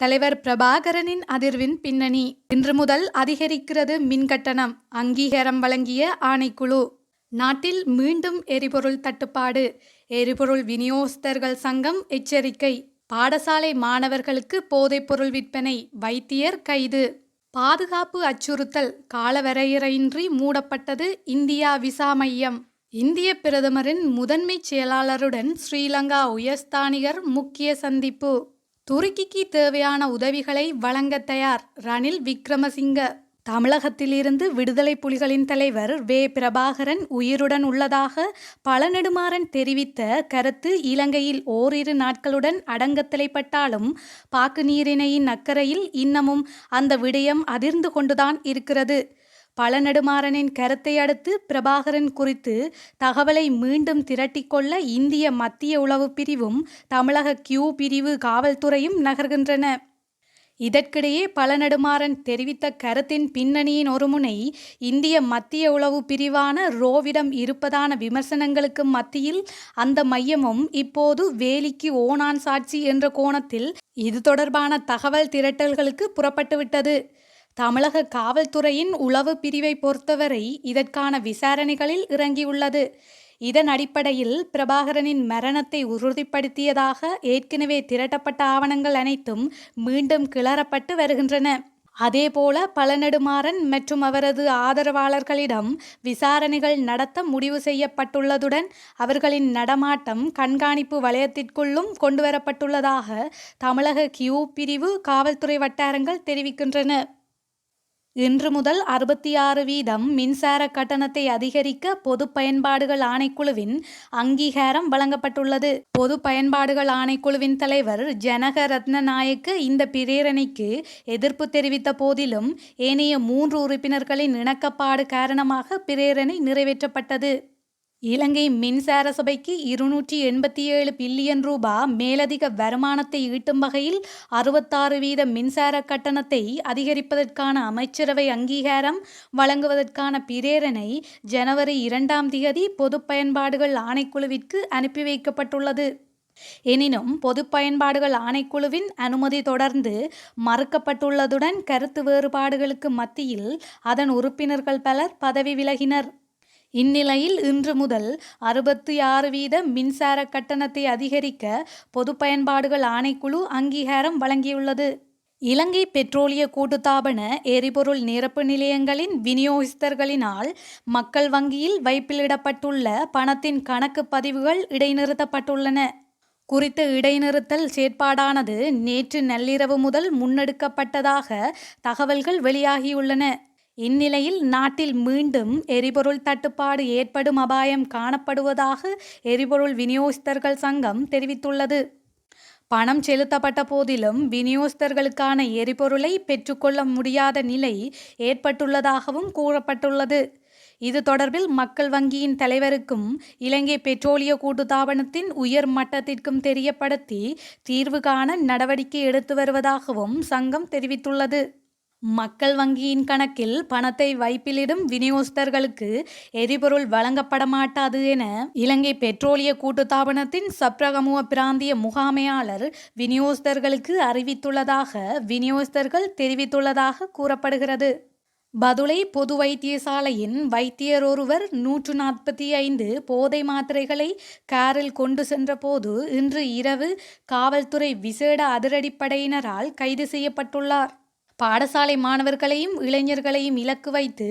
தலைவர் பிரபாகரனின் அதிர்வின் பின்னணி. இன்று முதல் அதிகரிக்கிறது மின்கட்டணம், அங்கீகாரம் வழங்கிய ஆணைக்குழு. நாட்டில் மீண்டும் எரிபொருள் தட்டுப்பாடு, எரிபொருள் விநியோகஸ்தர்கள் சங்கம் எச்சரிக்கை. பாடசாலை மாணவர்களுக்கு போதைப்பொருள் விற்பனை, வைத்தியர் கைது. பாதுகாப்பு அச்சுறுத்தல், காலவரையறையின்றி மூடப்பட்டது இந்தியா விசா மையம். இந்திய பிரதமரின் முதன்மைச் செயலாளருடன் ஸ்ரீலங்கா உயர்ஸ்தானிகர் முக்கிய சந்திப்பு. துருக்கிக்கு தேவையான உதவிகளை வழங்க தயார் ரணில் விக்ரமசிங்க. தமிழகத்திலிருந்து விடுதலை புலிகளின் தலைவர் வே. பிரபாகரன் உயிருடன் உள்ளதாக பழநெடுமாறன் தெரிவித்த கருத்து இலங்கையில் ஓரிரு நாட்களுடன் அடங்க தலைப்பட்டாலும் பாக்கு நீரிணையின் அக்கறையில் இன்னமும் அந்த விடயம் அதிர்ந்து கொண்டுதான் இருக்கிறது. பழநெடுமாறனின் கருத்தை அடுத்து பிரபாகரன் குறித்து தகவலை மீண்டும் திரட்டிக்கொள்ள இந்திய மத்திய உளவு பிரிவும் தமிழக கியூ பிரிவு காவல்துறையும் நகர்கின்றன. இதற்கிடையே பழநெடுமாறன் தெரிவித்த கருத்தின் பின்னணியின் ஒருமுனை இந்திய மத்திய உளவு பிரிவான ரோவிடம் இருப்பதான விமர்சனங்களுக்கு மத்தியில் அந்த மையமும் இப்போது வேலிக்கு ஓணான் சாட்சி என்ற கோணத்தில் இது தொடர்பான தகவல் திரட்டல்களுக்கு புறப்பட்டுவிட்டது. தமிழக காவல்துறையின் உளவு பிரிவை பொறுத்தவரை இதற்கான விசாரணைகளில் இறங்கியுள்ளது. இதன் அடிப்படையில் பிரபாகரனின் மரணத்தை உறுதிப்படுத்தியதாக ஏற்கனவே திரட்டப்பட்ட ஆவணங்கள் அனைத்தும் மீண்டும் கிளறப்பட்டு வருகின்றன. அதேபோல பழநெடுமாறன் மற்றும் அவரது ஆதரவாளர்களிடம் விசாரணைகள் நடத்த முடிவு செய்யப்பட்டுள்ளதுடன் அவர்களின் நடமாட்டம் கண்காணிப்பு வலயத்திற்குள்ளும் கொண்டுவரப்பட்டுள்ளதாக தமிழக கியூ பிரிவு காவல்துறை வட்டாரங்கள் தெரிவிக்கின்றன. இன்று முதல் 66% மின்சார கட்டணத்தை அதிகரிக்க பொது பயன்பாடுகள் ஆணைக்குழுவின் அங்கீகாரம் வழங்கப்பட்டுள்ளது. பொது பயன்பாடுகள் ஆணைக்குழுவின் தலைவர் ஜனக ரத்னநாயக்க இந்த பிரேரணைக்கு எதிர்ப்பு தெரிவித்த போதிலும் ஏனைய 3 உறுப்பினர்களின் இணக்கப்பாடு காரணமாக பிரேரணை நிறைவேற்றப்பட்டது. இலங்கை மின்சார சபைக்கு 287 பில்லியன் ரூபாய் மேலதிக வருமானத்தை ஈட்டும் வகையில் 66% மின்சார கட்டணத்தை அதிகரிப்பதற்கான அமைச்சரவை அங்கீகாரம் வழங்குவதற்கான பிரேரணை ஜனவரி 2 பொது பயன்பாடுகள் ஆணைக்குழுவிற்கு அனுப்பி வைக்கப்பட்டுள்ளது. எனினும் பொது பயன்பாடுகள் ஆணைக்குழுவின் அனுமதி தொடர்ந்து மறுக்கப்பட்டுள்ளதுடன் கருத்து வேறுபாடுகளுக்கு மத்தியில் அதன் உறுப்பினர்கள் பலர் பதவி விலகினர். இந்நிலையில் இன்று முதல் 66% மின்சார கட்டணத்தை அதிகரிக்க பொது பயன்பாடுகள் ஆணைக்குழு அங்கீகாரம் வழங்கியுள்ளது. இலங்கை பெட்ரோலிய கூட்டுத்தாபன எரிபொருள் நிரப்பு நிலையங்களின் விநியோகஸ்தர்களினால் மக்கள் வங்கியில் வைப்பிலிடப்பட்டுள்ள பணத்தின் கணக்கு பதிவுகள் இடைநிறுத்தப்பட்டுள்ளன. குறித்த இடைநிறுத்தல் செயற்பாடானது நேற்று நள்ளிரவு முதல் முன்னெடுக்கப்பட்டதாக தகவல்கள் வெளியாகியுள்ளன. இந்நிலையில் நாட்டில் மீண்டும் எரிபொருள் தட்டுப்பாடு ஏற்படும் அபாயம் காணப்படுவதாக எரிபொருள் விநியோகஸ்தர்கள் சங்கம் தெரிவித்துள்ளது. பணம் செலுத்தப்பட்ட போதிலும் விநியோகஸ்தர்களுக்கான எரிபொருளை பெற்றுக்கொள்ள முடியாத நிலை ஏற்பட்டுள்ளதாகவும் கூறப்பட்டுள்ளது. இது தொடர்பில் மக்கள் வங்கியின் தலைவருக்கும் இலங்கை பெட்ரோலிய கூட்டுத்தாபனத்தின் உயர் மட்டத்திற்கும் தெரியப்படுத்தி தீர்வு காண நடவடிக்கை எடுத்து வருவதாகவும் சங்கம் தெரிவித்துள்ளது. மக்கள் வங்கியின் கணக்கில் பணத்தை வைப்பிலிடும் விநியோகஸ்தர்களுக்கு எரிபொருள் வழங்கப்பட மாட்டாது என இலங்கை பெட்ரோலிய கூட்டுத்தாபனத்தின் சப்ரகமுவ பிராந்திய முகாமையாளர் விநியோகஸ்தர்களுக்கு அறிவித்துள்ளதாக விநியோகஸ்தர்கள் தெரிவித்துள்ளதாக கூறப்படுகிறது. பதுளை பொது வைத்தியசாலையின் வைத்தியர் ஒருவர் 145 போதை மாத்திரைகளை காரில் கொண்டு சென்ற போது இன்று இரவு காவல்துறை விசேட அதிரடிப்படையினரால் கைது செய்யப்பட்டுள்ளார். பாடசாலை மாணவர்களையும் இளைஞர்களையும் இலக்கு வைத்து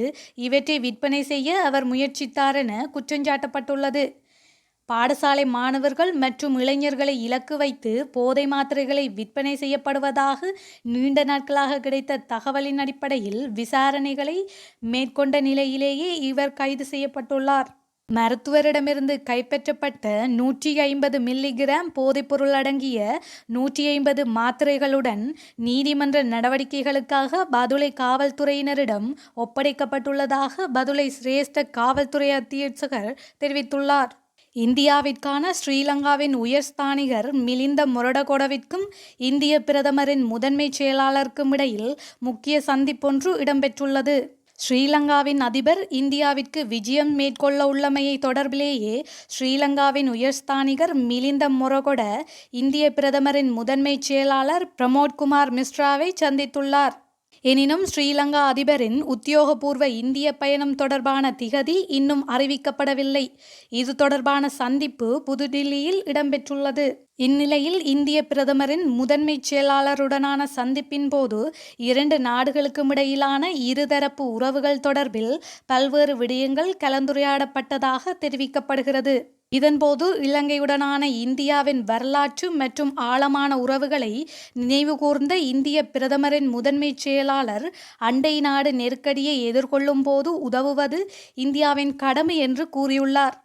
இவற்றை விற்பனை செய்ய அவர் முயற்சித்தார் என குற்றஞ்சாட்டப்பட்டுள்ளது. பாடசாலை மாணவர்கள் மற்றும் இளைஞர்களை இலக்கு வைத்து போதை மாத்திரைகளை விற்பனை செய்யப்படுவதாக நீண்ட நாட்களாக கிடைத்த தகவலின் அடிப்படையில் விசாரணைகளை மேற்கொண்ட நிலையிலேயே இவர் கைது செய்யப்பட்டுள்ளார். மருத்துவரிடமிருந்து கைப்பற்றப்பட்ட 150 மில்லிகிராம் போதைப்பொருள் அடங்கிய 150 மாத்திரைகளுடன் நீதிமன்ற நடவடிக்கைகளுக்காக பதுளை காவல்துறையினரிடம் ஒப்படைக்கப்பட்டுள்ளதாக பதுளை சிரேஷ்ட காவல்துறை அத்தியட்சகர் தெரிவித்துள்ளார். இந்தியாவிற்கான ஸ்ரீலங்காவின் உயர்ஸ்தானிகர் மிலிந்த மொரடகொடவிற்கும் இந்திய பிரதமரின் முதன்மைச் செயலாளருக்கும் இடையில் முக்கிய சந்திப்பொன்று இடம்பெற்றுள்ளது. ஸ்ரீலங்காவின் அதிபர் இந்தியாவிற்கு விஜயம் மேற்கொள்ள உள்ளமையை தொடர்பிலேயே ஸ்ரீலங்காவின் உயர்ஸ்தானிகர் மிலிந்த மொரகொட இந்திய பிரதமரின் முதன்மைச் செயலாளர் பிரமோத்குமார் மிஸ்ராவை சந்தித்துள்ளார். எனினும் ஸ்ரீலங்கா அதிபரின் உத்தியோகபூர்வ இந்திய பயணம் தொடர்பான திகதி இன்னும் அறிவிக்கப்படவில்லை. இது தொடர்பான சந்திப்பு புதுடில்லியில் இடம்பெற்றுள்ளது. இந்நிலையில் இந்திய பிரதமரின் முதன்மைச் செயலாளருடனான சந்திப்பின் போது இரண்டு நாடுகளுக்கும் இடையிலான இருதரப்பு உறவுகள் தொடர்பில் பல்வேறு விடயங்கள் கலந்துரையாடப்பட்டதாக தெரிவிக்கப்படுகிறது. இதன்போது இலங்கையுடனான இந்தியாவின் வரலாற்று மற்றும் ஆழமான உறவுகளை நினைவுகூர்ந்த இந்திய பிரதமரின் முதன்மைச் செயலாளர் அண்டை நாடு நெருக்கடியை எதிர்கொள்ளும் போது உதவுவது இந்தியாவின் கடமை என்று கூறியுள்ளார்.